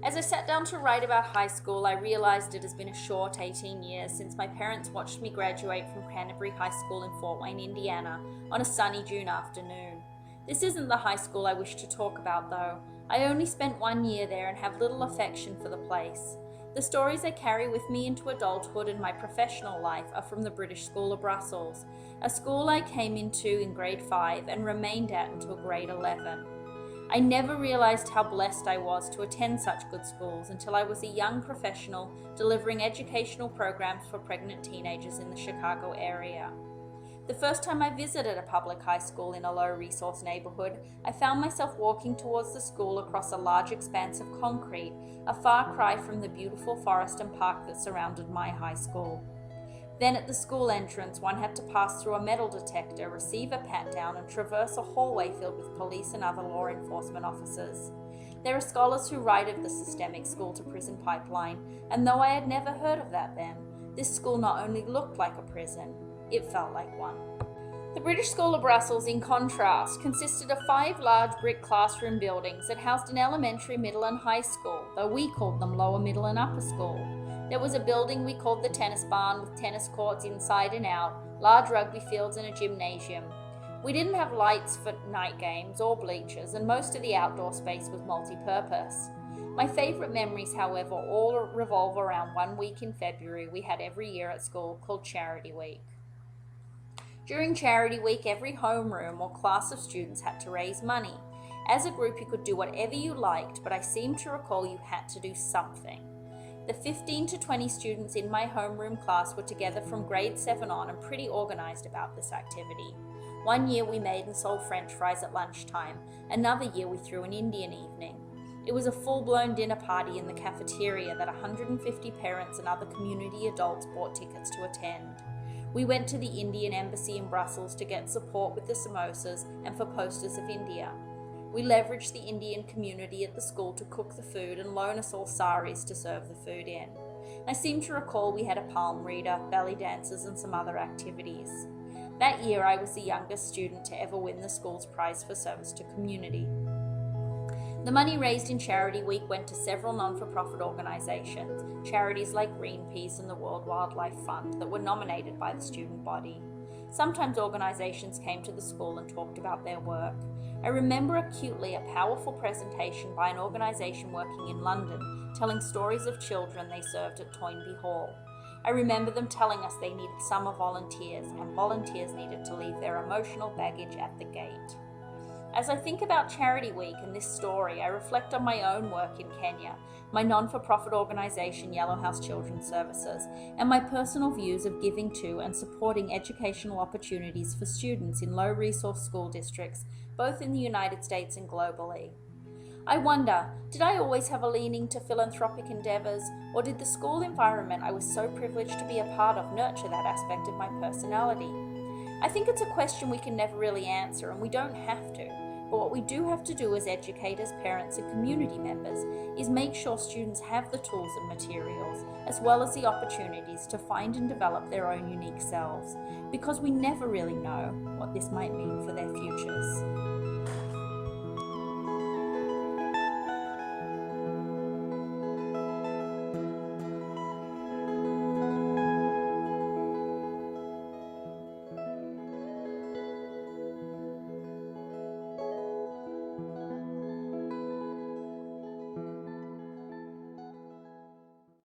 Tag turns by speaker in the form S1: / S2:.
S1: As I sat down to write about high school, I realised it has been a short 18 years since my parents watched me graduate from Canterbury High School in Fort Wayne, Indiana, on a sunny June afternoon. This isn't the high school I wish to talk about, though. I only spent 1 year there and have little affection for the place. The stories I carry with me into adulthood and my professional life are from the British School of Brussels, a school I came into in grade 5 and remained at until grade 11. I never realised how blessed I was to attend such good schools until I was a young professional delivering educational programs for pregnant teenagers in the Chicago area. The first time I visited a public high school in a low-resource neighbourhood, I found myself walking towards the school across a large expanse of concrete, a far cry from the beautiful forest and park that surrounded my high school. Then at the school entrance, one had to pass through a metal detector, receive a pat-down, and traverse a hallway filled with police and other law enforcement officers. There are scholars who write of the systemic school-to-prison pipeline, and though I had never heard of that then, this school not only looked like a prison, it felt like one. The British School of Brussels, in contrast, consisted of 5 large brick classroom buildings that housed an elementary, middle and high school, though we called them lower, middle and upper school. There was a building we called the tennis barn with tennis courts inside and out, large rugby fields and a gymnasium. We didn't have lights for night games or bleachers, and most of the outdoor space was multi-purpose. My favourite memories, however, all revolve around 1 week in February we had every year at school called Charity Week. During Charity Week, every homeroom or class of students had to raise money. As a group, you could do whatever you liked, but I seem to recall you had to do something. The 15 to 20 students in my homeroom class were together from grade 7 on and pretty organised about this activity. 1 year we made and sold French fries at lunchtime. Another year we threw an Indian evening. It was a full-blown dinner party in the cafeteria that 150 parents and other community adults bought tickets to attend. We went to the Indian Embassy in Brussels to get support with the samosas and for posters of India. We leveraged the Indian community at the school to cook the food and loan us all saris to serve the food in. I seem to recall we had a palm reader, belly dancers and some other activities. That year I was the youngest student to ever win the school's prize for service to community. The money raised in Charity Week went to several non-for-profit organisations, charities like Greenpeace and the World Wildlife Fund, that were nominated by the student body. Sometimes organisations came to the school and talked about their work. I remember acutely a powerful presentation by an organisation working in London, telling stories of children they served at Toynbee Hall. I remember them telling us they needed summer volunteers, and volunteers needed to leave their emotional baggage at the gate. As I think about Charity Week and this story, I reflect on my own work in Kenya, my non-for-profit organisation Yellow House Children's Services, and my personal views of giving to and supporting educational opportunities for students in low-resource school districts, both in the United States and globally. I wonder, did I always have a leaning to philanthropic endeavours, or did the school environment I was so privileged to be a part of nurture that aspect of my personality? I think it's a question we can never really answer, and we don't have to. But what we do have to do as educators, parents and community members is make sure students have the tools and materials, as well as the opportunities to find and develop their own unique selves, because we never really know what this might mean for their futures.